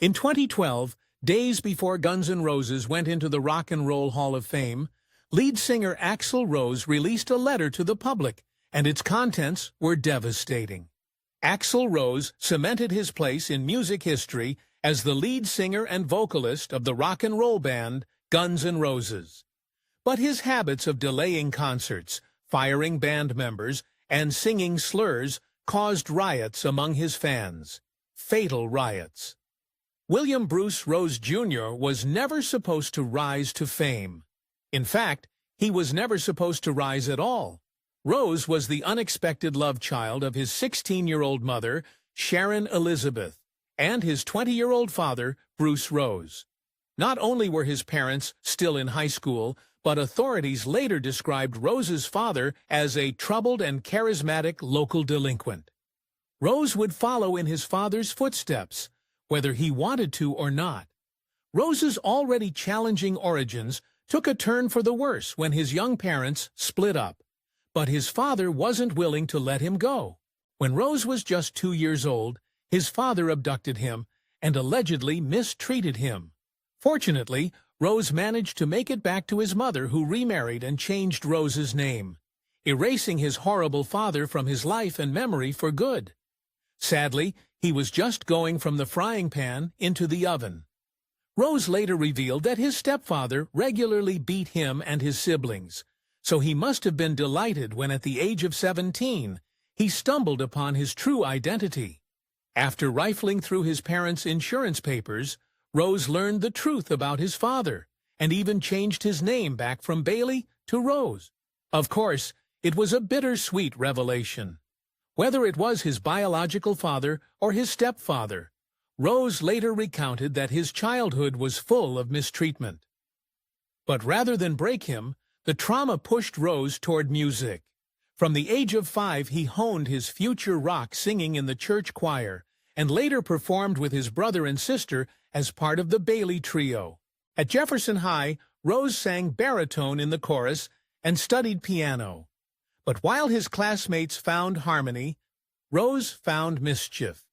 In 2012, days before Guns N' Roses went into the Rock and Roll Hall of Fame, lead singer Axl Rose released a letter to the public, and its contents were devastating. Axl Rose cemented his place in music history as the lead singer and vocalist of the rock and roll band Guns N' Roses. But his habits of delaying concerts, firing band members, and singing slurs caused riots among his fans. Fatal riots. William Bruce Rose Jr. was never supposed to rise to fame. In fact, he was never supposed to rise at all. Rose was the unexpected love child of his 16-year-old mother, Sharon Elizabeth, and his 20-year-old father, Bruce Rose. Not only were his parents still in high school, but authorities later described Rose's father as a troubled and charismatic local delinquent. Rose would follow in his father's footsteps, whether he wanted to or not. Rose's already challenging origins took a turn for the worse when his young parents split up. But his father wasn't willing to let him go. When Rose was just 2 years old, his father abducted him and allegedly mistreated him. Fortunately, Rose managed to make it back to his mother, who remarried and changed Rose's name, erasing his horrible father from his life and memory for good. Sadly, he was just going from the frying pan into the oven. Rose later revealed that his stepfather regularly beat him and his siblings, so he must have been delighted when at the age of 17, he stumbled upon his true identity. After rifling through his parents' insurance papers, Rose learned the truth about his father, and even changed his name back from Bailey to Rose. Of course, it was a bittersweet revelation. Whether it was his biological father or his stepfather, Rose later recounted that his childhood was full of mistreatment. But rather than break him, the trauma pushed Rose toward music. From the age of 5, he honed his future rock singing in the church choir, and later performed with his brother and sister as part of the Bailey Trio. At Jefferson High, Rose sang baritone in the chorus and studied piano. But while his classmates found harmony, Rose found mischief.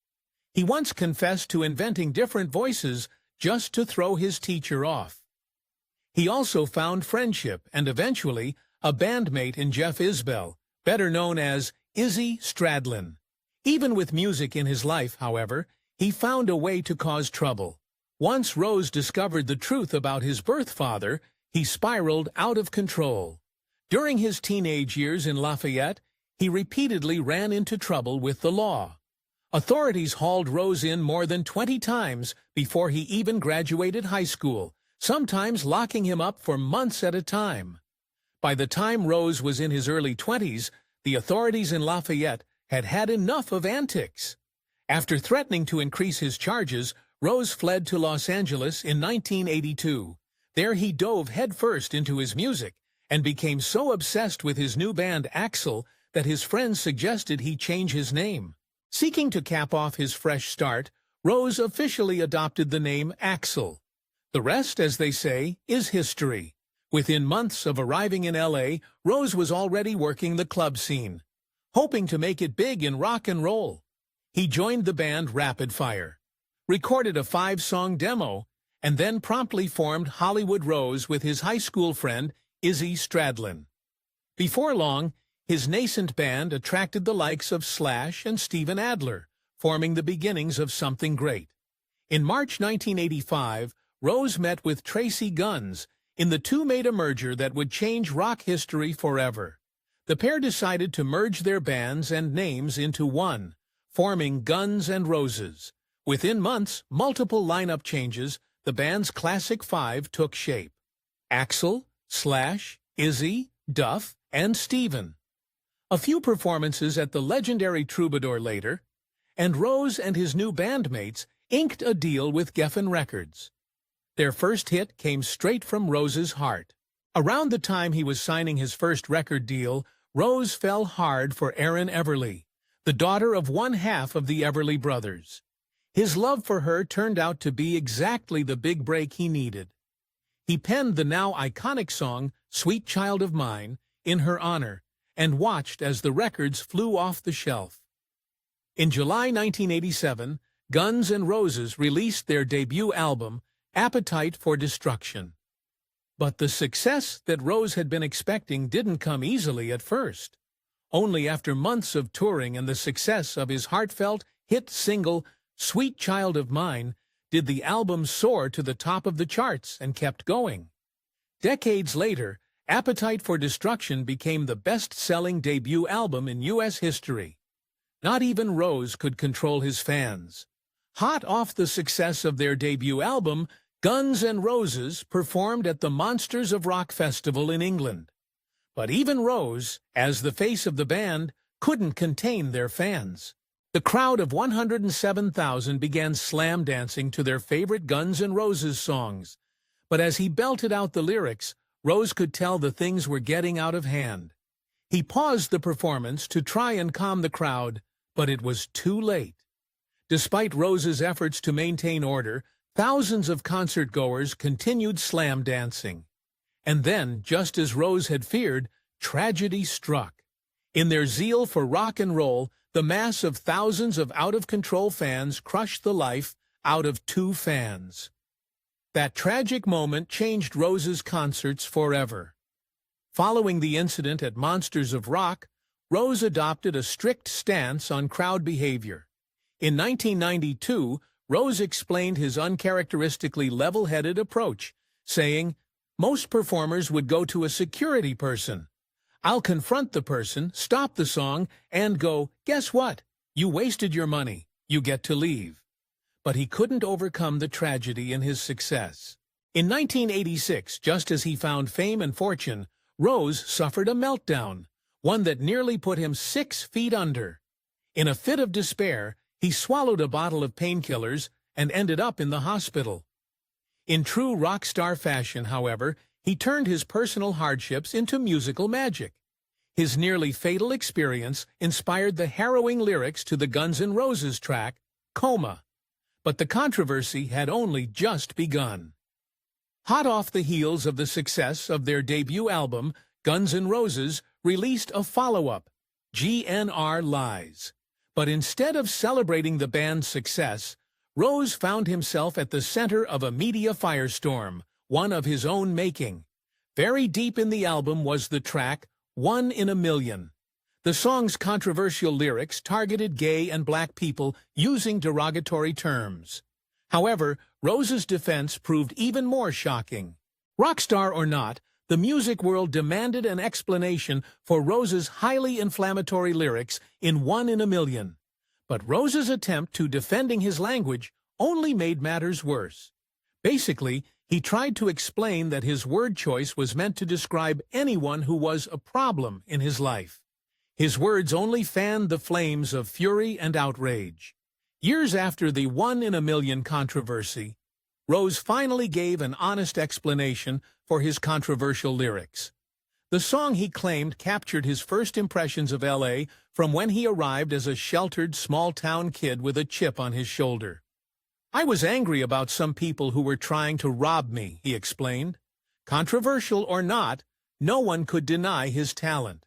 He once confessed to inventing different voices just to throw his teacher off. He also found friendship and eventually a bandmate in Jeff Isbell, better known as Izzy Stradlin. Even with music in his life, however, he found a way to cause trouble. Once Rose discovered the truth about his birth father, he spiraled out of control. During his teenage years in Lafayette, he repeatedly ran into trouble with the law. Authorities hauled Rose in more than 20 times before he even graduated high school, sometimes locking him up for months at a time. By the time Rose was in his early 20s, the authorities in Lafayette had had enough of antics. After threatening to increase his charges, Rose fled to Los Angeles in 1982. There he dove headfirst into his music and became so obsessed with his new band Axl that his friends suggested he change his name. Seeking to cap off his fresh start, Rose officially adopted the name Axl. The rest, as they say, is history. Within months of arriving in L.A., Rose was already working the club scene, hoping to make it big in rock and roll. He joined the band Rapid Fire, recorded a 5-song demo, and then promptly formed Hollywood Rose with his high school friend Izzy Stradlin. Before long, his nascent band attracted the likes of Slash and Steven Adler, forming the beginnings of something great. In March 1985, Rose met with Tracy Guns, and the two made a merger that would change rock history forever. The pair decided to merge their bands and names into one, forming Guns N' Roses. Within months, multiple lineup changes, the band's classic 5 took shape: Axl, Slash, Izzy, Duff, and Steven. A few performances at the legendary Troubadour later, and Rose and his new bandmates inked a deal with Geffen Records. Their first hit came straight from Rose's heart. Around the time he was signing his first record deal, Rose fell hard for Erin Everly, the daughter of one half of the Everly brothers. His love for her turned out to be exactly the big break he needed. He penned the now iconic song, Sweet Child of Mine, in her honor, and watched as the records flew off the shelf. In July 1987, Guns N' Roses released their debut album, Appetite for Destruction. But the success that Rose had been expecting didn't come easily at first. Only after months of touring and the success of his heartfelt hit single, Sweet Child of Mine, did the album soar to the top of the charts and kept going. Decades later, Appetite for Destruction became the best-selling debut album in U.S. history. Not even Rose could control his fans. Hot off the success of their debut album, Guns N' Roses performed at the Monsters of Rock Festival in England. But even Rose, as the face of the band, couldn't contain their fans. The crowd of 107,000 began slam dancing to their favorite Guns N' Roses songs. But as he belted out the lyrics, Rose could tell the things were getting out of hand. He paused the performance to try and calm the crowd, but it was too late. Despite Rose's efforts to maintain order, thousands of concert-goers continued slam dancing. And then, just as Rose had feared, tragedy struck. In their zeal for rock and roll, the mass of thousands of out-of-control fans crushed the life out of two fans. That tragic moment changed Rose's concerts forever. Following the incident at Monsters of Rock, Rose adopted a strict stance on crowd behavior. In 1992, Rose explained his uncharacteristically level-headed approach, saying, "Most performers would go to a security person. I'll confront the person, stop the song, and go, 'Guess what? You wasted your money. You get to leave.'" But he couldn't overcome the tragedy in his success. In 1986, just as he found fame and fortune, Rose suffered a meltdown, one that nearly put him 6 feet under. In a fit of despair, he swallowed a bottle of painkillers and ended up in the hospital. In true rock star fashion, however, he turned his personal hardships into musical magic. His nearly fatal experience inspired the harrowing lyrics to the Guns N' Roses track, Coma. But the controversy had only just begun. Hot off the heels of the success of their debut album, Guns N' Roses released a follow-up, GNR Lies. But instead of celebrating the band's success, Rose found himself at the center of a media firestorm, one of his own making. Very deep in the album was the track, 1 in a Million. The song's controversial lyrics targeted gay and black people using derogatory terms. However, Rose's defense proved even more shocking. Rockstar or not, the music world demanded an explanation for Rose's highly inflammatory lyrics in 1 in a Million. But Rose's attempt to defending his language only made matters worse. Basically, he tried to explain that his word choice was meant to describe anyone who was a problem in his life. His words only fanned the flames of fury and outrage. Years after the 1 in a Million controversy, Rose finally gave an honest explanation for his controversial lyrics. The song, he claimed, captured his first impressions of L.A. from when he arrived as a sheltered, small-town kid with a chip on his shoulder. "I was angry about some people who were trying to rob me," he explained. Controversial or not, no one could deny his talent.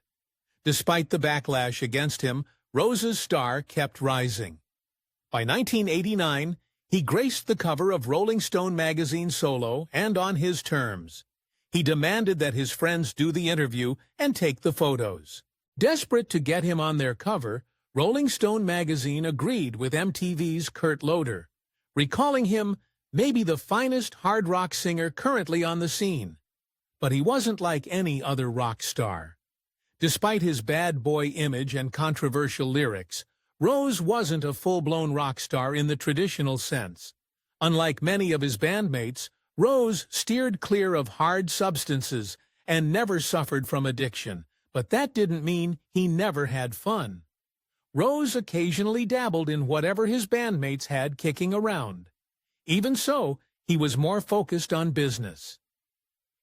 Despite the backlash against him, Rose's star kept rising. By 1989, he graced the cover of Rolling Stone magazine solo and on his terms. He demanded that his friends do the interview and take the photos. Desperate to get him on their cover, Rolling Stone magazine agreed with MTV's Kurt Loder, recalling him maybe the finest hard rock singer currently on the scene. But he wasn't like any other rock star. Despite his bad boy image and controversial lyrics, Rose wasn't a full-blown rock star in the traditional sense. Unlike many of his bandmates, Rose steered clear of hard substances and never suffered from addiction, but that didn't mean he never had fun. Rose occasionally dabbled in whatever his bandmates had kicking around. Even so, he was more focused on business.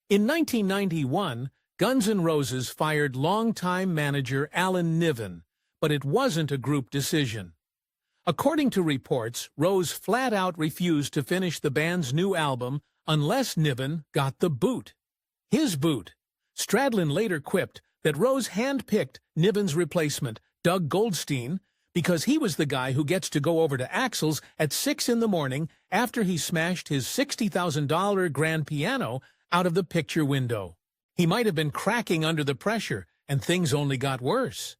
In 1991, Guns N' Roses fired longtime manager Alan Niven, but it wasn't a group decision. According to reports, Rose flat-out refused to finish the band's new album unless Niven got the boot. His boot. Stradlin later quipped that Rose hand-picked Niven's replacement, Doug Goldstein, because he was the guy who gets to go over to Axl's at 6 in the morning after he smashed his $60,000 grand piano out of the picture window. He might have been cracking under the pressure, and things only got worse.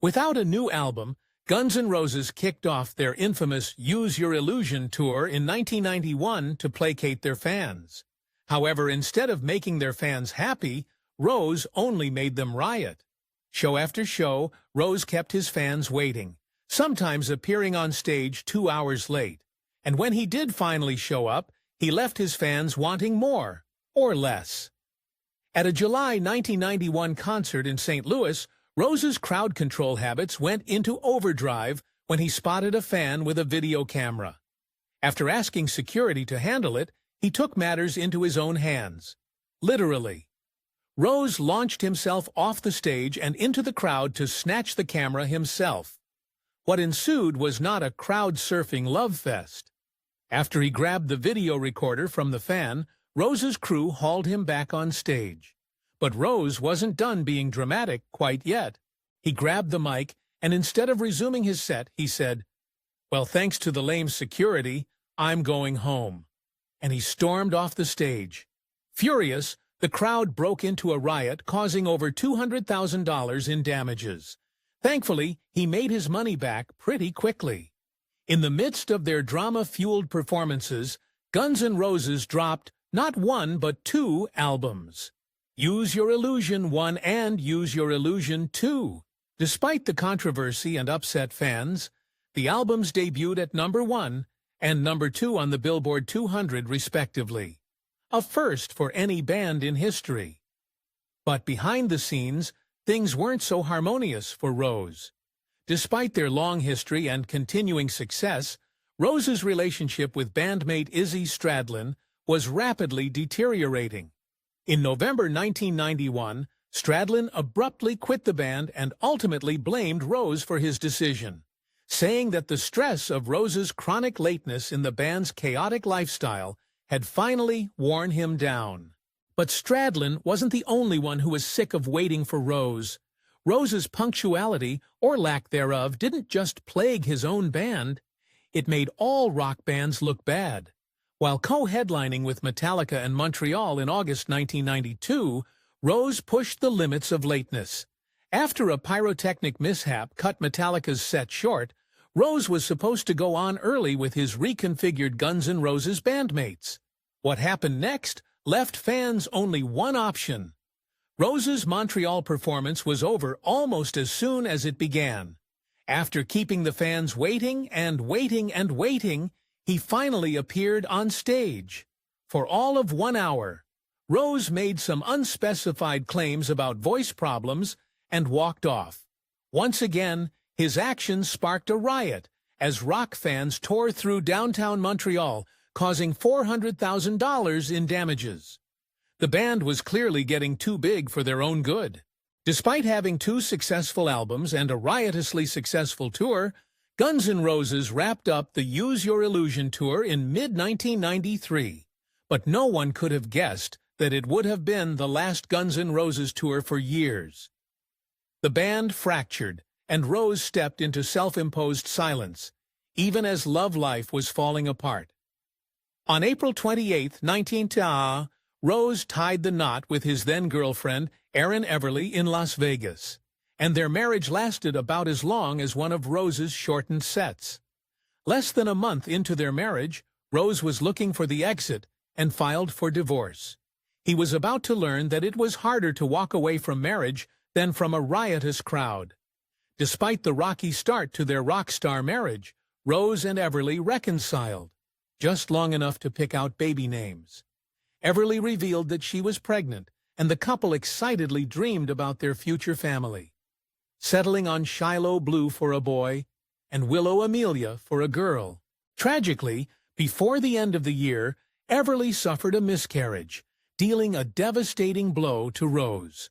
Without a new album, Guns N' Roses kicked off their infamous Use Your Illusion tour in 1991 to placate their fans. However, instead of making their fans happy, Rose only made them riot. Show after show, Rose kept his fans waiting, sometimes appearing on stage 2 hours late. And when he did finally show up, he left his fans wanting more, or less. At a July 1991 concert in St. Louis, Rose's crowd control habits went into overdrive when he spotted a fan with a video camera. After asking security to handle it, he took matters into his own hands. Literally. Rose launched himself off the stage and into the crowd to snatch the camera himself. What ensued was not a crowd-surfing love fest. After he grabbed the video recorder from the fan, Rose's crew hauled him back on stage. But Rose wasn't done being dramatic quite yet. He grabbed the mic, and instead of resuming his set, he said, "Well, thanks to the lame security, I'm going home." And he stormed off the stage. Furious, the crowd broke into a riot, causing over $200,000 in damages. Thankfully, he made his money back pretty quickly. In the midst of their drama-fueled performances, Guns N' Roses dropped not one but 2 albums. Use Your Illusion 1 and Use Your Illusion 2. Despite the controversy and upset fans, the albums debuted at number 1 and number 2 on the Billboard 200 respectively. A first for any band in history. But behind the scenes, things weren't so harmonious for Rose. Despite their long history and continuing success, Rose's relationship with bandmate Izzy Stradlin was rapidly deteriorating. In November 1991, Stradlin abruptly quit the band and ultimately blamed Rose for his decision, saying that the stress of Rose's chronic lateness in the band's chaotic lifestyle had finally worn him down. But Stradlin wasn't the only one who was sick of waiting for Rose. Rose's punctuality, or lack thereof, didn't just plague his own band. It made all rock bands look bad. While co-headlining with Metallica and Montreal in August 1992, Rose pushed the limits of lateness. After a pyrotechnic mishap cut Metallica's set short, Rose was supposed to go on early with his reconfigured Guns N' Roses bandmates. What happened next left fans only one option. Rose's Montreal performance was over almost as soon as it began. After keeping the fans waiting and waiting and waiting, he finally appeared on stage. For all of 1 hour, Rose made some unspecified claims about voice problems and walked off. Once again, his actions sparked a riot as rock fans tore through downtown Montreal, causing $400,000 in damages. The band was clearly getting too big for their own good. Despite having 2 successful albums and a riotously successful tour, Guns N' Roses wrapped up the Use Your Illusion tour in mid-1993. But no one could have guessed that it would have been the last Guns N' Roses tour for years. The band fractured, and Rose stepped into self-imposed silence, even as love life was falling apart. On April 28, 1990, Rose tied the knot with his then-girlfriend, Erin Everly, in Las Vegas, and their marriage lasted about as long as one of Rose's shortened sets. Less than a month into their marriage, Rose was looking for the exit and filed for divorce. He was about to learn that it was harder to walk away from marriage than from a riotous crowd. Despite the rocky start to their rock star marriage, Rose and Everly reconciled, just long enough to pick out baby names. Everly revealed that she was pregnant, and the couple excitedly dreamed about their future family, settling on Shiloh Blue for a boy and Willow Amelia for a girl. Tragically, before the end of the year, Everly suffered a miscarriage, dealing a devastating blow to Rose.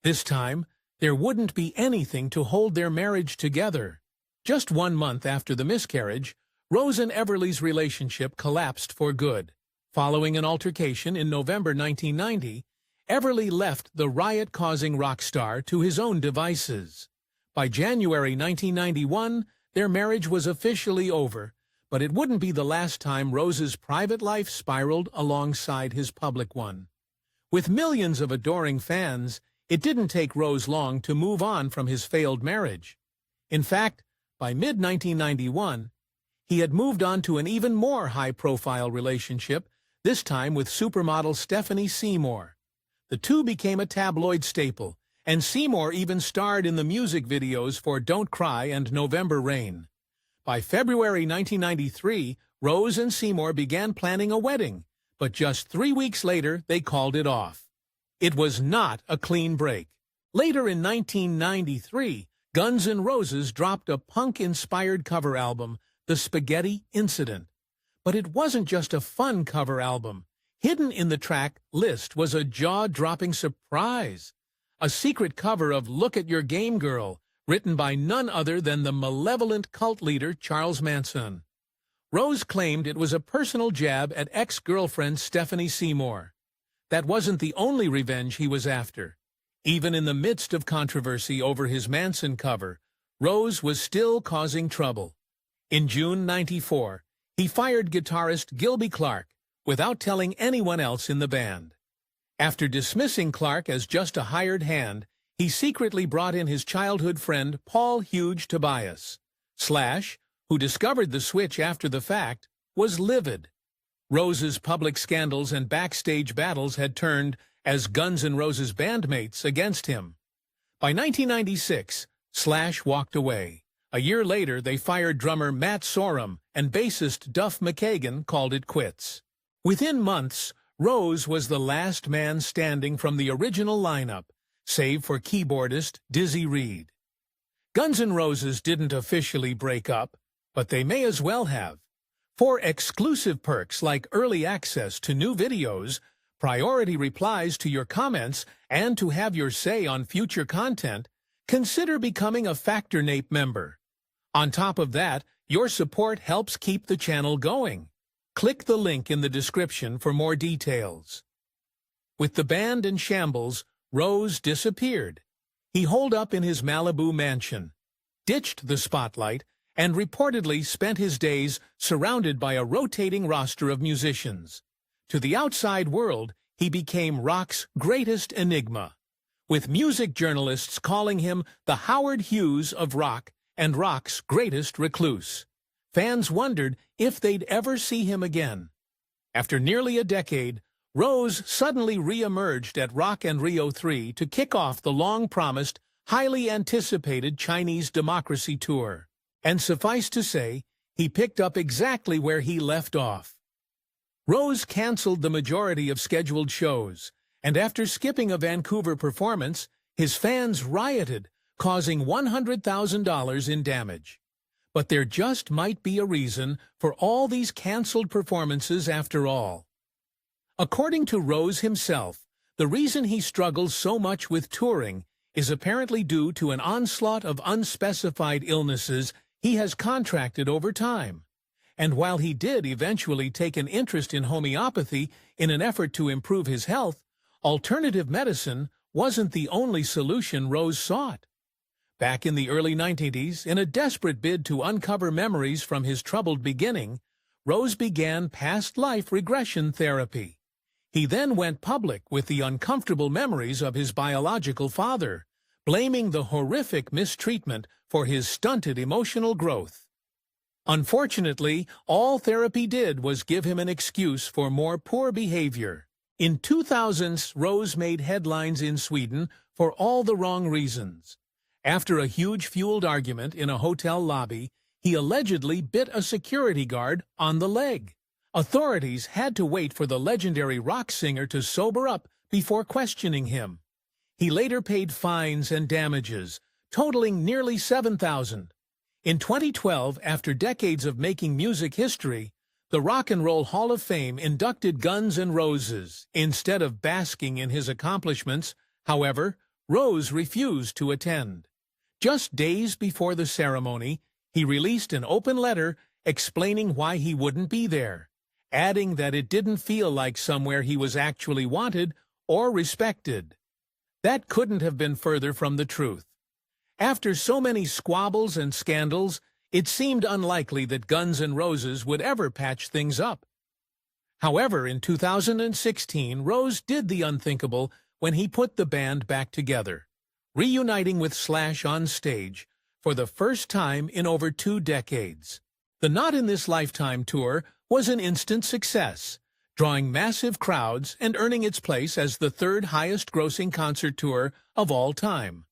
This time, there wouldn't be anything to hold their marriage together. Just 1 month after the miscarriage, Rose and Everly's relationship collapsed for good. Following an altercation in November 1990, Everly left the riot-causing rock star to his own devices. By January 1991, their marriage was officially over, but it wouldn't be the last time Rose's private life spiraled alongside his public one. With millions of adoring fans, it didn't take Rose long to move on from his failed marriage. In fact, by mid-1991, he had moved on to an even more high-profile relationship, this time with supermodel Stephanie Seymour. The two became a tabloid staple, and Seymour even starred in the music videos for Don't Cry and November Rain. By February 1993, Rose and Seymour began planning a wedding, but just 3 weeks later they called it off. It was not a clean break. Later in 1993, Guns N' Roses dropped a punk-inspired cover album, The Spaghetti Incident. But it wasn't just a fun cover album. Hidden in the track list was a jaw-dropping surprise. A secret cover of Look at Your Game Girl, written by none other than the malevolent cult leader Charles Manson. Rose claimed it was a personal jab at ex-girlfriend Stephanie Seymour. That wasn't the only revenge he was after. Even in the midst of controversy over his Manson cover, Rose was still causing trouble. In June '94, he fired guitarist Gilby Clarke without telling anyone else in the band. After dismissing Clarke as just a hired hand, he secretly brought in his childhood friend Paul Huge Tobias. Slash, who discovered the switch after the fact, was livid. Rose's public scandals and backstage battles had turned, as Guns N' Roses bandmates, against him. By 1996, Slash walked away. A year later, they fired drummer Matt Sorum, and bassist Duff McKagan called it quits. Within months, Rose was the last man standing from the original lineup, save for keyboardist Dizzy Reed. Guns N' Roses didn't officially break up, but they may as well have. For exclusive perks like early access to new videos, priority replies to your comments, and to have your say on future content, consider becoming a Factor Nape member. On top of that, your support helps keep the channel going. Click the link in the description for more details. With the band in shambles, Rose disappeared. He holed up in his Malibu mansion, ditched the spotlight, and reportedly spent his days surrounded by a rotating roster of musicians. To the outside world, he became rock's greatest enigma, with music journalists calling him the Howard Hughes of rock and rock's greatest recluse. Fans wondered if they'd ever see him again. After nearly a decade, Rose suddenly re-emerged at Rock and Rio 3 to kick off the long-promised, highly anticipated Chinese Democracy Tour. And suffice to say, he picked up exactly where he left off. Rose canceled the majority of scheduled shows, and after skipping a Vancouver performance, his fans rioted, causing $100,000 in damage. But there just might be a reason for all these canceled performances after all. According to Rose himself, the reason he struggles so much with touring is apparently due to an onslaught of unspecified illnesses he has contracted over time. And while he did eventually take an interest in homeopathy in an effort to improve his health, alternative medicine wasn't the only solution Rose sought. Back in the early 1990s, in a desperate bid to uncover memories from his troubled beginning, Rose began past life regression therapy. He then went public with the uncomfortable memories of his biological father, blaming the horrific mistreatment for his stunted emotional growth. Unfortunately, all therapy did was give him an excuse for more poor behavior. In 2000s, Rose made headlines in Sweden for all the wrong reasons. After a huge-fueled argument in a hotel lobby, he allegedly bit a security guard on the leg. Authorities had to wait for the legendary rock singer to sober up before questioning him. He later paid fines and damages, totaling nearly $7,000. In 2012, after decades of making music history, the Rock and Roll Hall of Fame inducted Guns N' Roses. Instead of basking in his accomplishments, however, Rose refused to attend. Just days before the ceremony, he released an open letter explaining why he wouldn't be there, adding that it didn't feel like somewhere he was actually wanted or respected. That couldn't have been further from the truth. After so many squabbles and scandals, It seemed unlikely that Guns N' Roses would ever patch things up. However, in 2016, Rose did the unthinkable when he put the band back together, reuniting with Slash on stage for the first time in over 2 decades. The Not in This Lifetime tour was an instant success, drawing massive crowds and earning its place as the 3rd highest-grossing concert tour of all time.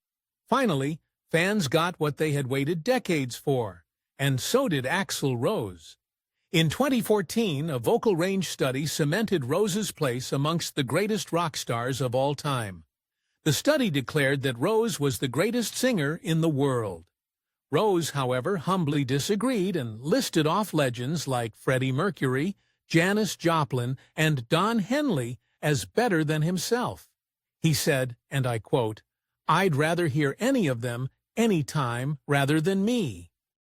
Finally, fans got what they had waited decades for, and so did Axl Rose. In 2014, a vocal range study cemented Rose's place amongst the greatest rock stars of all time. The study declared that Rose was the greatest singer in the world. Rose, however, humbly disagreed and listed off legends like Freddie Mercury, Janis Joplin, and Don Henley as better than himself. He said, and I quote, "I'd rather hear any of them any time rather than me."